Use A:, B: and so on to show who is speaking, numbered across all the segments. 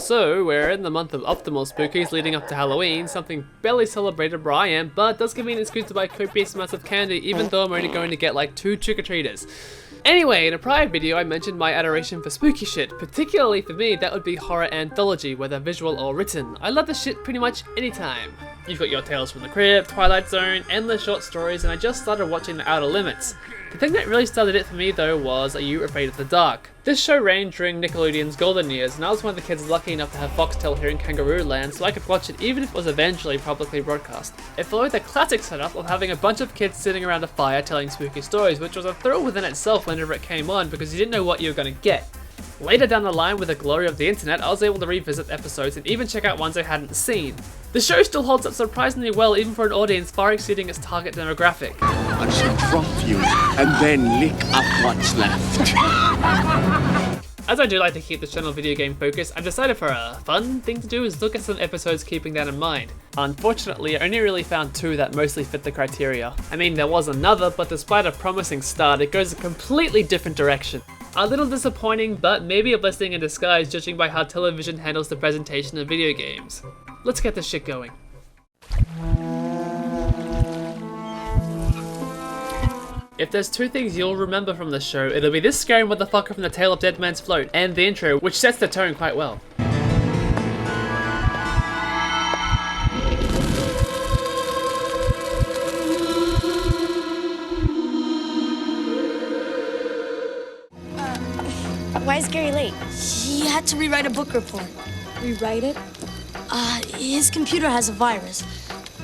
A: So, we're in the month of optimal spookies leading up to Halloween, something barely celebrated where I am, but does give me an excuse to buy copious amounts of candy even though I'm only going to get like 2 trick-or-treaters. Anyway, in a prior video I mentioned my adoration for spooky shit, particularly for me that would be horror anthology, whether visual or written. I love this shit pretty much anytime. You've got your Tales from the Crypt, Twilight Zone, endless short stories, and I just started watching The Outer Limits. The thing that really started it for me though was Are You Afraid of the Dark? This show ran during Nickelodeon's golden years, and I was one of the kids lucky enough to have Foxtel here in Kangaroo Land, so I could watch it even if it was eventually publicly broadcast. It followed the classic setup of having a bunch of kids sitting around a fire telling spooky stories, which was a thrill within itself whenever it came on because you didn't know what you were going to get. Later down the line, with the glory of the internet, I was able to revisit episodes and even check out ones I hadn't seen. The show still holds up surprisingly well even for an audience far exceeding its target demographic.
B: I shall drop you and then lick up what's left.
A: As I do like to keep this channel video game focused, I've decided for a fun thing to do is look at some episodes keeping that in mind. Unfortunately, I only really found 2 that mostly fit the criteria. I mean, there was another, but despite a promising start, it goes a completely different direction. A little disappointing, but maybe a blessing in disguise judging by how television handles the presentation of video games. Let's get this shit going. If there's 2 things you'll remember from this show, it'll be this scary motherfucker from the Tale of Dead Man's Float, and the intro, which sets the tone quite well.
C: Why is Gary late? He had to rewrite a book report. Rewrite it? His computer has a virus.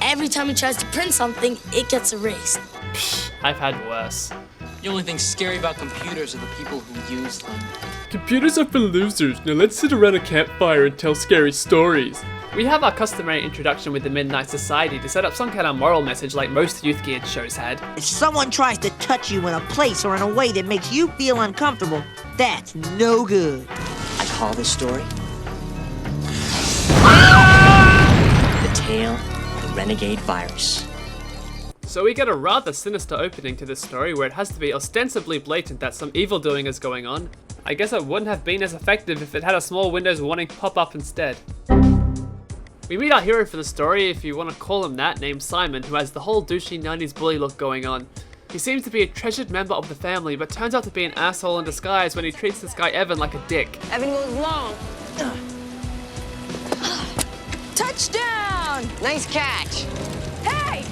C: Every time he tries to print something, it gets erased.
A: Psh, I've had worse.
D: The only thing scary about computers are the people who use them.
A: Computers are for losers. Now let's sit around a campfire and tell scary stories. We have our customary introduction with the Midnight Society to set up some kind of moral message like most youth-geared shows had.
E: If someone tries to touch you in a place or in a way that makes you feel uncomfortable, that's no good.
D: I call this story The Tale of the Renegade Virus.
A: So we get a rather sinister opening to this story where it has to be ostensibly blatant that some evil doing is going on. I guess it wouldn't have been as effective if it had a small Windows warning pop up instead. We meet our hero for the story, if you want to call him that, named Simon, who has the whole douchey 90s bully look going on. He seems to be a treasured member of the family, but turns out to be an asshole in disguise when he treats this guy Evan like a dick.
F: Evan goes long.
G: Touchdown!
F: Nice catch.
G: Hey!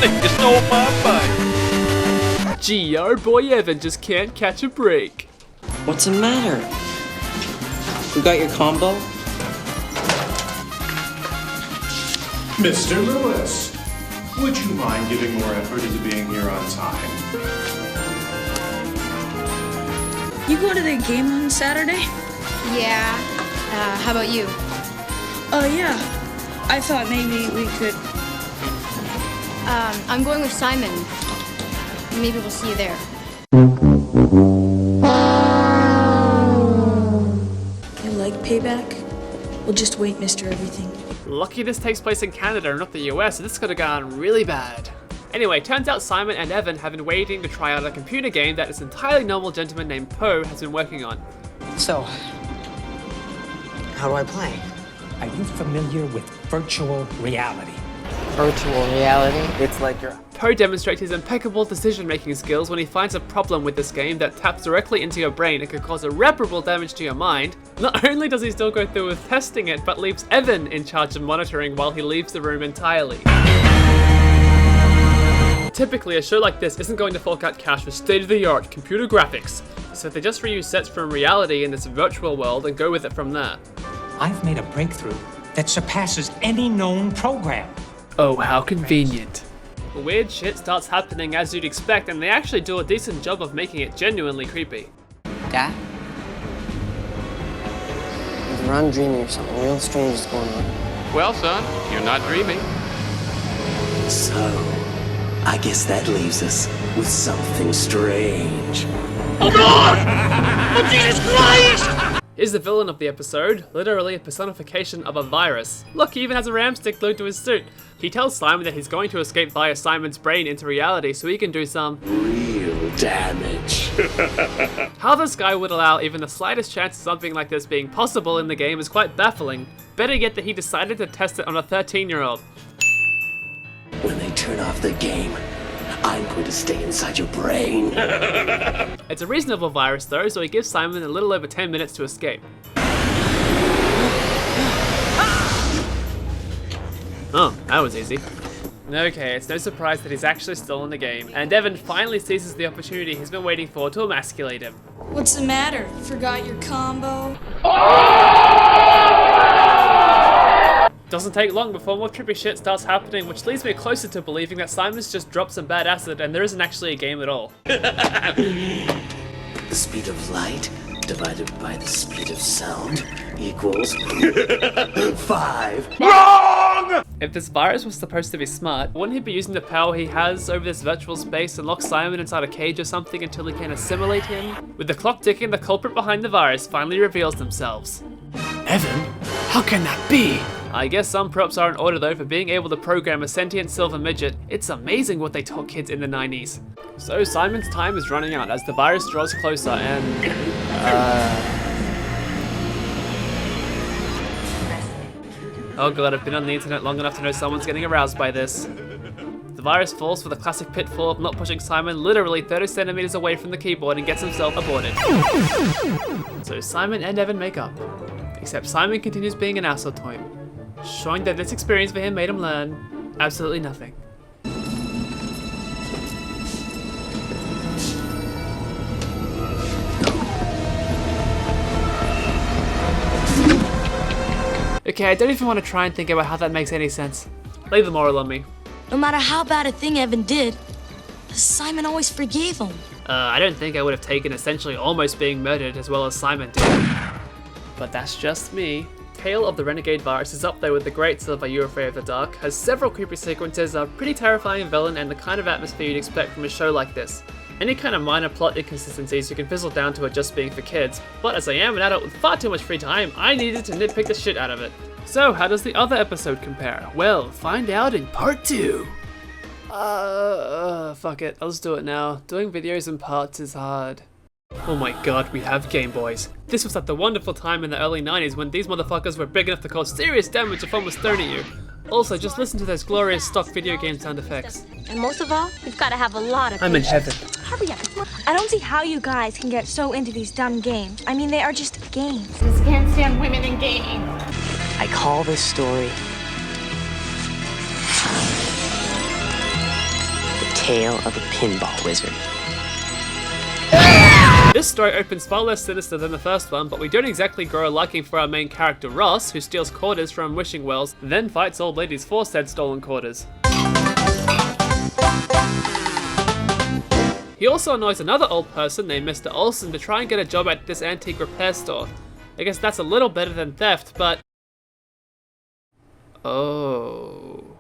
B: You stole my bike.
A: Gee, our boy Evan just can't catch a break.
D: What's the matter? You got your combo?
H: Mr. Lewis, would you mind giving more effort into being here on time?
G: You go to the game on Saturday?
I: Yeah. How about you?
G: Yeah. I thought maybe we could...
I: I'm going with Simon. Maybe we'll see you there.
G: You like payback? We'll just wait, Mr. Everything.
A: Lucky this takes place in Canada and not the US, so this could have gone really bad. Anyway, turns out Simon and Evan have been waiting to try out a computer game that this entirely normal gentleman named Poe has been working on.
D: So, how do I play?
J: Are you familiar with virtual reality?
D: Virtual reality? It's like you're...
A: Poe demonstrates his impeccable decision-making skills when he finds a problem with this game that taps directly into your brain and could cause irreparable damage to your mind. Not only does he still go through with testing it, but leaves Evan in charge of monitoring while he leaves the room entirely. Typically, a show like this isn't going to fork out cash for state-of-the-art computer graphics, so they just reuse sets from reality in this virtual world and go with it from there.
J: I've made a breakthrough that surpasses any known program.
A: Oh, how convenient. Weird shit starts happening as you'd expect, and they actually do a decent job of making it genuinely creepy.
D: Dad? Either I'm dreaming or something real strange is going on.
K: Well, son, you're not dreaming.
B: So, I guess that leaves us with something strange.
K: Oh God! Oh Jesus Christ!
A: Is the villain of the episode, literally a personification of a virus. Look, he even has a ram stick glued to his suit. He tells Simon that he's going to escape via Simon's brain into reality so he can do some
B: Real damage.
A: How this guy would allow even the slightest chance of something like this being possible in the game is quite baffling. Better yet that he decided to test it on a 13-year-old.
B: When they turn off the game, I'm going to stay inside your brain.
A: It's a reasonable virus though, so he gives Simon a little over 10 minutes to escape. Oh, that was easy. Okay, it's no surprise that he's actually still in the game, and Evan finally seizes the opportunity he's been waiting for to emasculate him.
G: What's the matter? Forgot your combo?
A: Doesn't take long before more trippy shit starts happening, which leads me closer to believing that Simon's just dropped some bad acid and there isn't actually a game at all.
B: The speed of light divided by the speed of sound equals 5. Wrong!
A: If this virus was supposed to be smart, wouldn't he be using the power he has over this virtual space and lock Simon inside a cage or something until he can assimilate him? With the clock ticking, the culprit behind the virus finally reveals themselves.
B: Evan, how can that be?
A: I guess some props are in order though for being able to program a sentient silver midget. It's amazing what they taught kids in the 90s. So Simon's time is running out as the virus draws closer and... Oh god, I've been on the internet long enough to know someone's getting aroused by this. The virus falls for the classic pitfall of not pushing Simon literally 30 centimeters away from the keyboard and gets himself aborted. So Simon and Evan make up. Except Simon continues being an asshole to him, showing that this experience for him made him learn absolutely nothing. Okay, I don't even want to try and think about how that makes any sense. Leave the moral on me.
C: No matter how bad a thing Evan did, Simon always forgave him.
A: I don't think I would have taken essentially almost being murdered as well as Simon did. But that's just me. Tale of the Renegade virus is up there with the greats of Are You Afraid of the Dark, has several creepy sequences, a pretty terrifying villain, and the kind of atmosphere you'd expect from a show like this. Any kind of minor plot inconsistencies you can fizzle down to it just being for kids, but as I am an adult with far too much free time, I needed to nitpick the shit out of it. So how does the other episode compare? Well, find out in part 2. Fuck it, I'll just do it now. Doing videos in parts is hard. Oh my god, we have Game Boys. This was at the wonderful time in the early 90s when these motherfuckers were big enough to cause serious damage if one was thrown at you. Also, just listen to those glorious stock video game sound effects.
F: And most of all, you've got to have a lot of
A: I'm in heaven.
F: Hurry up. I don't see how you guys can get so into these dumb games. I mean, they are just games.
I: I can't stand women in gaming.
D: I call this story The Tale of a Pinball Wizard.
A: This story opens far less sinister than the first one, but we don't exactly grow a liking for our main character Ross, who steals quarters from wishing wells, then fights old ladies for said stolen quarters. He also annoys another old person named Mr. Olsen to try and get a job at this antique repair store. I guess that's a little better than theft, but... Oh...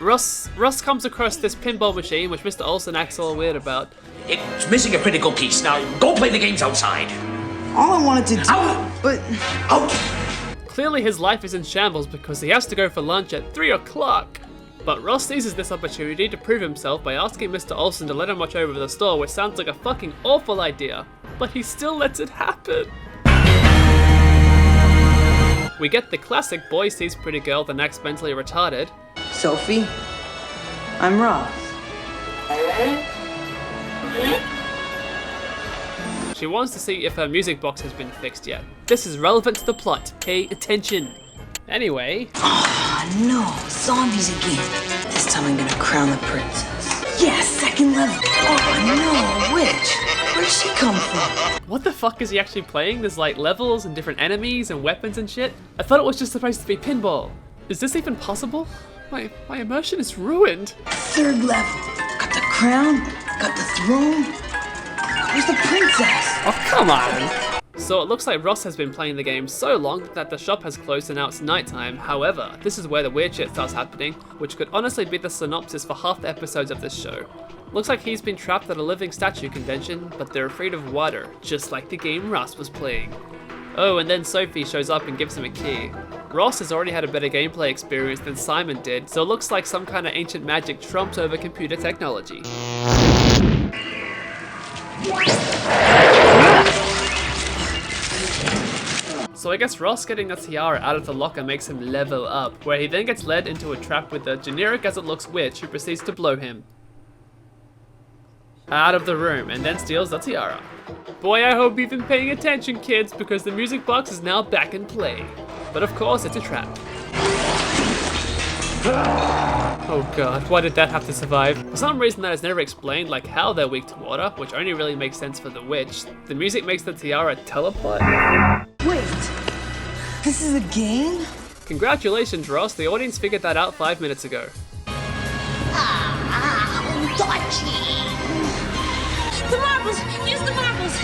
A: Russ comes across this pinball machine, which Mr. Olsen acts all weird about.
K: It's missing a critical piece. Now, go play the games outside.
L: All I wanted to do, but...
K: Out!
A: Clearly his life is in shambles because he has to go for lunch at 3 o'clock. But Ross seizes this opportunity to prove himself by asking Mr. Olsen to let him watch over the store, which sounds like a fucking awful idea. But he still lets it happen. We get the classic boy sees pretty girl then acts mentally retarded.
L: Sophie, I'm Ross.
A: She wants to see if her music box has been fixed yet. This is relevant to the plot. Pay attention. Anyway...
L: Oh no, zombies again. This time I'm gonna crown the princess. Yeah, second level. Oh no, witch. Where'd she come from?
A: What the fuck is he actually playing? There's like levels and different enemies and weapons and shit. I thought it was just supposed to be pinball. Is this even possible? My immersion is ruined.
L: Third level. Got the crown, got the throne. Where's the princess?
A: Oh, come on. So it looks like Ross has been playing the game so long that the shop has closed and now it's nighttime. However, this is where the weird shit starts happening, which could honestly be the synopsis for half the episodes of this show. Looks like he's been trapped at a living statue convention, but they're afraid of water, just like the game Ross was playing. Oh, and then Sophie shows up and gives him a key. Ross has already had a better gameplay experience than Simon did, so it looks like some kind of ancient magic trumped over computer technology. So I guess Ross getting the tiara out of the locker makes him level up, where he then gets led into a trap with a generic as it looks witch who proceeds to blow him out of the room and then steals the tiara. Boy, I hope you've been paying attention, kids, because the music box is now back in play. But of course, it's a trap. Oh god, why did that have to survive? For some reason that is never explained, like how they're weak to water, which only really makes sense for the witch. The music makes the tiara teleport.
L: Wait, this is a game?
A: Congratulations, Ross, the audience figured that out 5 minutes ago.
C: The marbles! Use the marbles!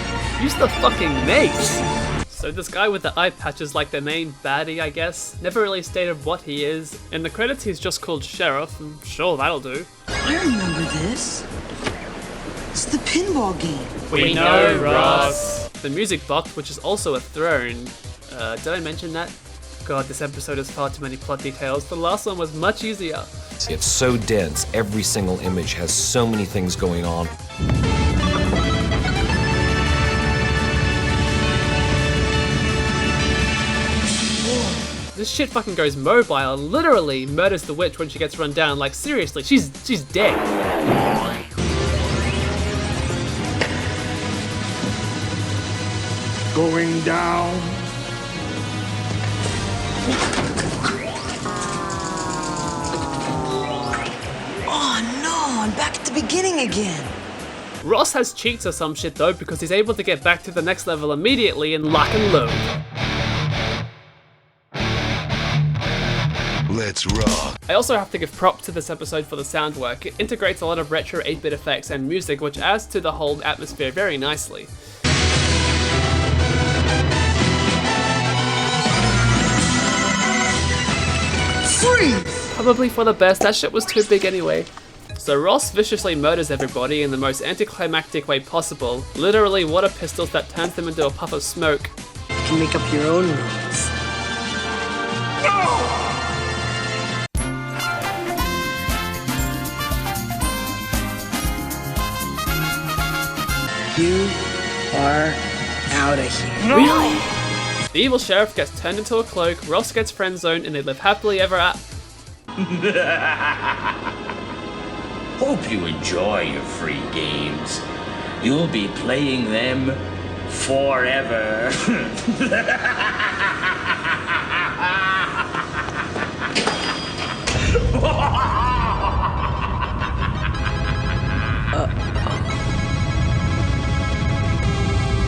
A: Use the fucking mace! So this guy with the eye patch is like the main baddie, I guess. Never really stated what he is. In the credits he's just called Sheriff, and sure, that'll do.
L: I remember this. It's the pinball game.
A: We know, Ross! The music box, which is also a throne. Did I mention that? God, this episode has far too many plot details. The last one was much easier.
M: It's so dense, every single image has so many things going on.
A: This shit fucking goes mobile, literally murders the witch when she gets run down. Like seriously, she's dead.
K: Going down.
L: Oh no, I'm back at the beginning again.
A: Ross has cheats or some shit though, because he's able to get back to the next level immediately and lock and load.
K: Let's rock.
A: I also have to give props to this episode for the sound work. It integrates a lot of retro 8-bit effects and music, which adds to the whole atmosphere very nicely.
L: Freeze!
A: Probably for the best, that shit was too big anyway. So Ross viciously murders everybody in the most anticlimactic way possible. Literally water pistols that turns them into a puff of smoke.
D: You can make up your own rules. You are out of here.
A: Really? The evil sheriff gets turned into a cloak, Ross gets friend-zoned, and they live happily ever after.
N: Hope you enjoy your free games. You'll be playing them forever.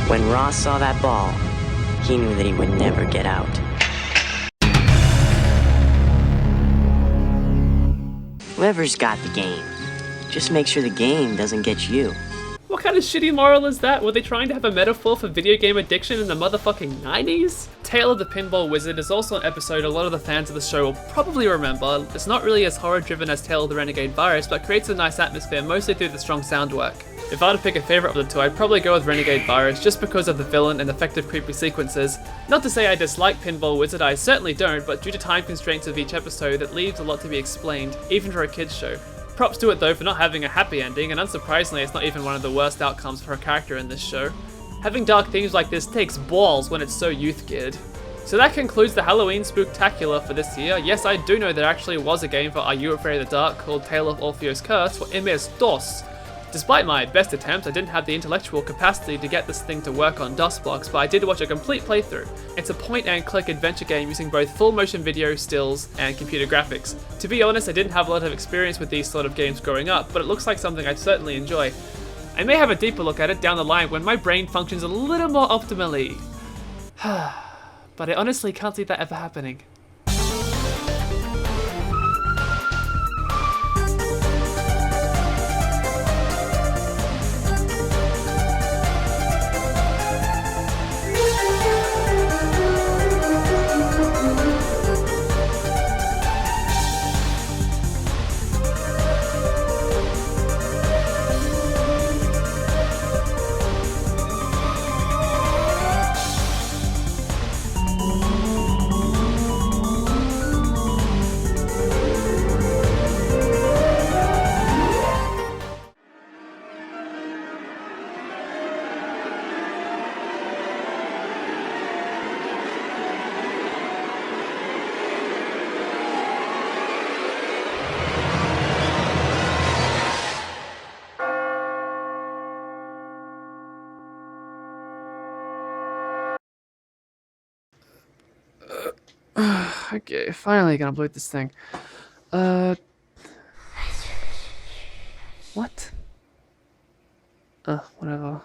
D: When Ross saw that ball, he knew that he would never get out. Whoever's got the game, just make sure the game doesn't get you.
A: What kind of shitty moral is that? Were they trying to have a metaphor for video game addiction in the motherfucking 90s? Tale of the Pinball Wizard is also an episode a lot of the fans of the show will probably remember. It's not really as horror driven as Tale of the Renegade Virus, but creates a nice atmosphere mostly through the strong sound work. If I had to pick a favourite of the two, I'd probably go with Renegade Virus just because of the villain and effective creepy sequences. Not to say I dislike Pinball Wizard, I certainly don't, but due to time constraints of each episode, it leaves a lot to be explained, even for a kids show. Props to it though for not having a happy ending, and unsurprisingly it's not even one of the worst outcomes for a character in this show. Having dark themes like this takes balls when it's so youth-geared. So that concludes the Halloween Spooktakular for this year. Yes, I do know there actually was a game for Are You Afraid of the Dark called Tale of Orpheus Curse for MS-DOS. Despite my best attempts, I didn't have the intellectual capacity to get this thing to work on DOS blocks, but I did watch a complete playthrough. It's a point-and-click adventure game using both full motion video, stills, and computer graphics. To be honest, I didn't have a lot of experience with these sort of games growing up, but it looks like something I'd certainly enjoy. I may have a deeper look at it down the line when my brain functions a little more optimally. But I honestly can't see that ever happening. Okay, finally gonna upload this thing. What? Whatever.